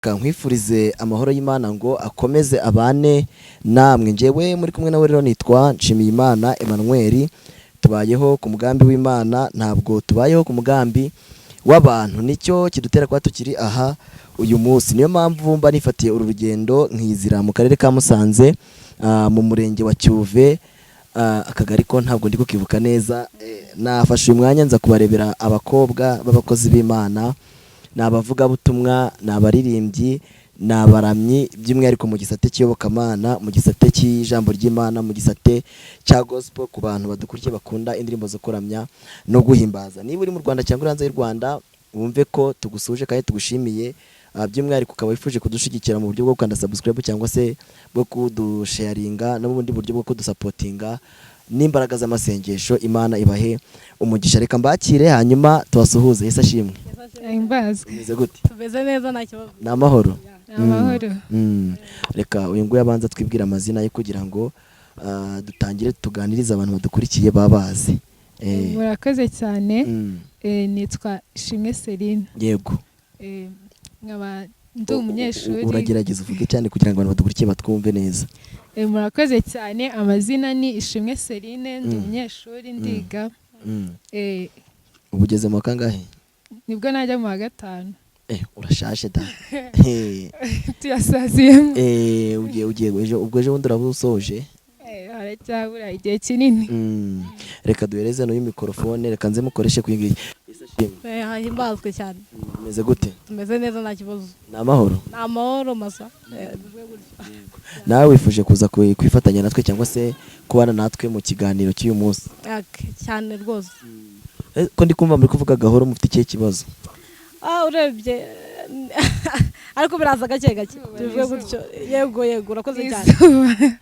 reka nkwifurize amahoro y'Imana ngo akomeze abane namwe. Njyewe muri kumwe nawe rero nitwa Nshimiyimana Emmanuel. Tubayeho ku mugambi w'Imana, ntabwo tubayeho ku mugambi w'abantu. Nicyo kidutera kwa tukiri aha uyu munsi. Niyo mpamvu mba nifatiye uru rugendo nkizira mu karere ka Musanze, mu murenge wa Cyuve, akagari ko ntabwo ndi kukivuka neza. Nafashe uyu mwanya nza kubarebera abakobwa b'abakozi b'Imana, nabavuga butumwa, nabaririmbyi, nabaramyi, by'umwihariko mu gisate cy'iyobokamana, mu gisate cy'ijambo ry'Imana, mu gisate cya gospel, ku bantu badukurikiye bakunda indirimbo zo kuramya no guhimbaza. Niba uri mu Rwanda cyangwa hanze y'u Rwanda, wumve ko tugusuje kandi tugushimiye. By'umwihariko ukaba wifuje kudushigikira mu buryo bwo gukanda subscribe cyangwa se bwo kudusharinga no mu bundi buryo bwo kudusapotinga n'imbaraga z'amasengesho. Imana ibahe umugisha. Reka mbakire hanyuma tubasuhuze. Yesu ashimwe. Meze gute? Tumeze neza nta kibazo. Ni amahoro? Amahoro. Reka uyu nguyu abanza twibwira amazina ye kugira ngo dutangire tuganirize abantu badukurikiye babazi. Murakoze cyane. Nitwa Ishimwe Celine. Yego. Nkaba ndi umunyeshuri. Uragerageza uvuge cyane kugira ngo abantu badukurikiye batwumve neza. Murakoze cyane. Amazina ni Ishimwe Celine, ndi umunyeshuri ndiga. Ubu ugeze mu kangahe? Nibwo najya mu wa gatanu. Urashashe da. Tuyasaziyemo. Ugiye ubwo ejo bundi urabusoje? Haracyabura igihe kinini. Reka duhereze n'uyu mikrofone, reka nze mukoreshe kwingiye. Himbazwe cyane. Meze gute? Tumeze neza nta kibazo. Ni amahoro? Ni amahoro masa. Nawe wifuje kuza kwifatanya natwe cyangwa se kubana natwe mu kiganiro cy'uyu munsi? Cyane rwose. Ko ndi kumva muri kuvuga gahoro, mufite ikihe kibazo? Urebye ariko biraza gake gake. Tuvuge gutyo. Yego urakoze cyane.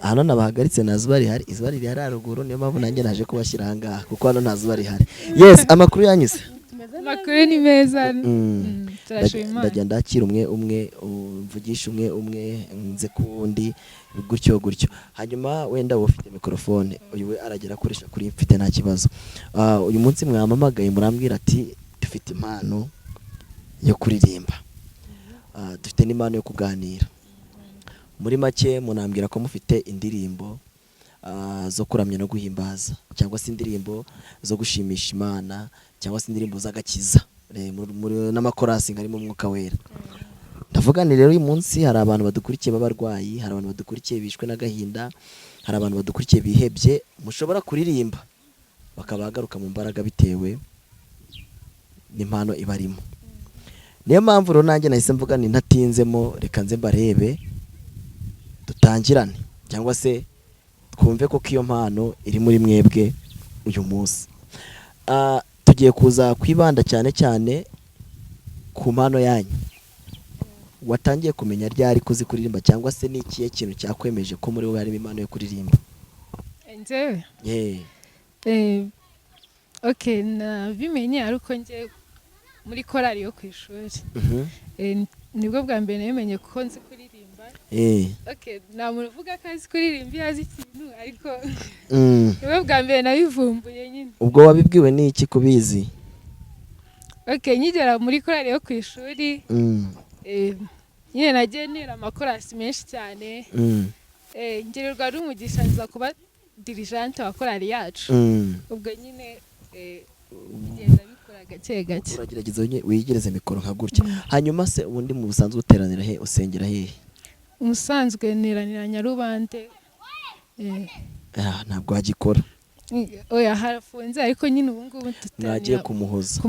Hano nabahagaritse nta zuba rihari, izuba riri haruguru, niyo mpamvu nanjye naje kubashyira aha ngaha kuko hano nta zuba rihari. Yes, amakuru yanyuze? Amakuru ni meza. Ndajya ndakira umwe mvugisha umwe nze kuwundi gutyo. Hanyuma wenda ufite mikrofone, uyu we aragera akoresha kuri mfite nta kibazo. Uyu munsi mwamamagaye murambwira ati dufite impano yo kuririmba, dufite n'impano yo kuganira. Muri make munambwira ko mufite indirimbo zo kuramya no guhimbaza, cyangwa se indirimbo zo gushimisha Imana, cyangwa se indirimbo z'agakiza n'amakorasi ngarimo umwuka wera. Ndavuga ni rero uyu munsi hari abantu badukurikiye b'abarwayi, hari abantu badukurikiye bishwe n'agahinda, hari abantu badukurikiye bihebye. Mushobora kuririmba bakaba bagaruka mu mbaraga bitewe n'impano ibarimo. Niyo mpamvu rero nanjye nahise mvuga ni ntatinzemo, reka nze mbarebe dutangirane cyangwa se twumve ko iyo mpano iri muri mwebwe uyu munsi. Tugiye kuza kwibanda cyane ku mpano yanyu. Watangiye kumenya ryari kuzi kuririmba, cyangwa se ni ikihe kintu cyakwemeje ko muri wowe harimo impano yo kuririmba? Njyewe? Okay, nabimenye ariko njye muri korali yo ku ishuri. Nibwo bwa mbere namenye ko nzi kuririmba. Okay, nta muntu uvuga ko azi kuririmba iyo azi ikintu, ariko nibwo bwa mbere nabivumbuye nyine. Ubwo wabibwiwe ni iki kubizi? Okay, nkigera muri korali yo ku ishuri, nyine nagiye nira amakorasi menshi cyane. Ngirirwa ari umugisha nza kuba dirijante wa korali yacu. Ubwo nyine ngenda bikora gake gake. Uragerageza wiyegereze mikoro nka gutya. Hanyuma se ubundi mu busanzwe uteranira he, usengera he? Umusanzwe niranira Nyarubande. Ntabwo wagikora? Oya, harafunze ariko nyine ubu ngubu nagiye kumuhoza.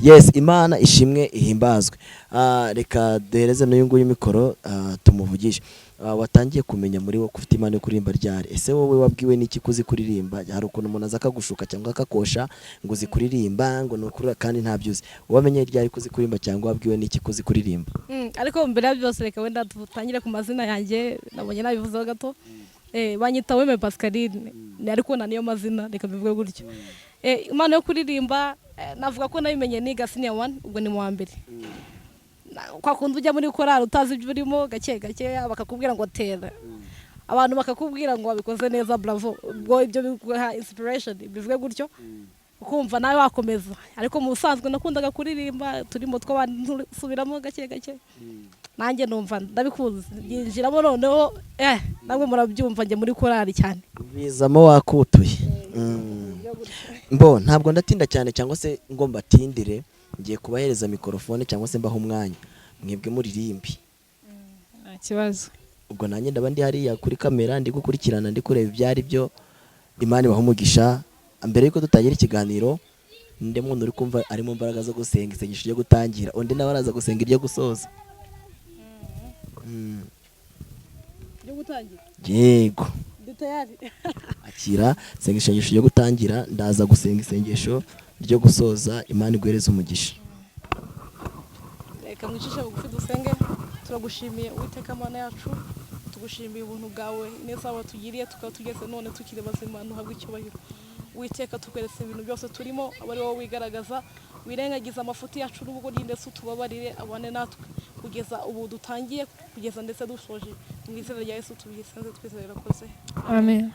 Yes, Imana ishimwe ihimbazwe. Reka duhereze n'uyu nguyu mikoro tumuvugishe. Watangiye kumenya muri wo kufite impano yo kuririmba ryari? Ese wowe wabwiwe n'iki kuzi kuririmba? Hari ukuntu umuntu aza akagushuka cyangwa akakosha ngo uzi kuririmba ngo nukurura kandi ntabyuzi. Wamenye ryari kuzi kuririmba cyangwa wabwiwe n'iki kuzi kuririmba? Ariko mbere ya byose reka wenda dutangire ku mazina yanjye, nabonye nabivuzeho gato. Banyita Weme Pascaline, ariko na niyo mazina reka bivuge gutyo. Impano yo kuririmba navuga ko nabimenye niga senior 1, ubwo ni mu wa mbere. Kwa kundi ujya muri korali utazi ibyo urimo, gake bakakubwira ngo tera. Abantu bakakubwira ngo wabikoze neza, bravo. Ubwo ibyo biguha inspiration, bivuge gutyo. ukumva nawe wakomeza, ariko mu busanzwe nakundaga kuririmba turimo tw'abantu subiramo gake gake, nanjye numva ndabikunze byinjiramo, noneho namwe murabyumva njye muri korali cyane bizamo wakutuye. Mbo ntabwo ndatinda cyane cyangwa se ngo mbatindire, ngiye kubahereza mikrofone cyangwa se mbaho umwanya mwebwe muririmbi. Nta kibazo. Ubwo nanjye ndaba ndi hariya kuri kamera ndi gukurikirana ndi kureba ibyari byo. Imana ibahe umugisha. Mbere yuko dutangira ikiganiro nde muntu uri kumva ari mu mbaraga zo gusenga isengesho ryo gutangira, undi nawe araza gusenga iryo gusoza. Ryo gutangira? Yego. Tayari. Akira senga isengesho ryo gutangira, ndaza gusenga isengesho ryo gusoza. Imana iguhereze umugisha. Reka mwicishe bugufi dusenge. Turagushimiye Uwiteka Mana yacu, tugushimiye ubuntu bwawe neza watugiriye, tukaba tugeze none tukiri bazima, ntuhabwe icyubahiro. Uwiteka tukweretse ibintu byose turimo, abari wowe wigaragaza, wirengagiza amafuti yacu n'ubugoryi, ndetse utubabarire abane natwe kugeza ubu dutangiye, kugeza ndetse dushoje. Mu izina rya Yesu tubisenze twizera koze. Amen.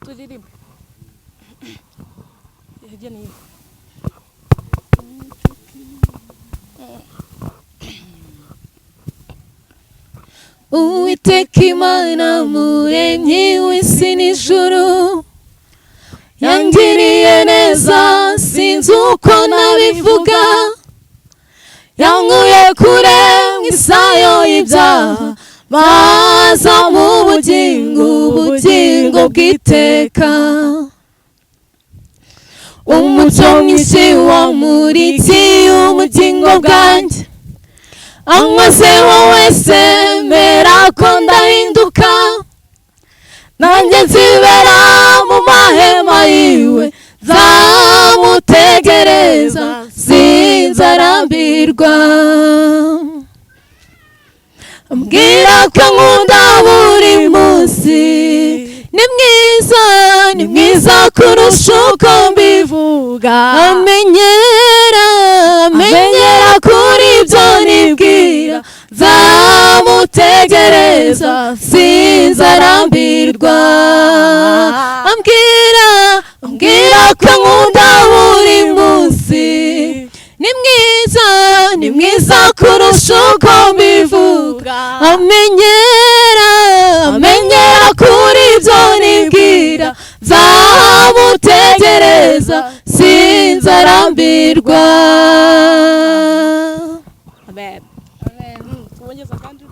Turirimbe. Yageniye. Uwiteka Imana muremyi w'isi n'ijuru, yangiriye neza sinzi uko nabivuga, yankuye kure mu isayo y'ibyaha, baza mu ubugingo bw'iteka. Umucyo mwinshi wamurikiye ubugingo bwanjye, ankozeho wese mera ko ndahinduka, nanjye nzibera mu mahema yiwe, nzamutegereza sinzarambirwa. Ambwira ko nkunda buri munsi, ni mwiza kurusha uko mbivuga, amenyera kuri ibyo nibwira, nzamutegereza sinzarambirwa. Ambwira ko nkunda buri munsi, ni mwiza kurusha uko mbivuga, amenyera kuri ibyo nibwira, nzamutegereza sinzarambirwa. Amen. Tubongeza kandi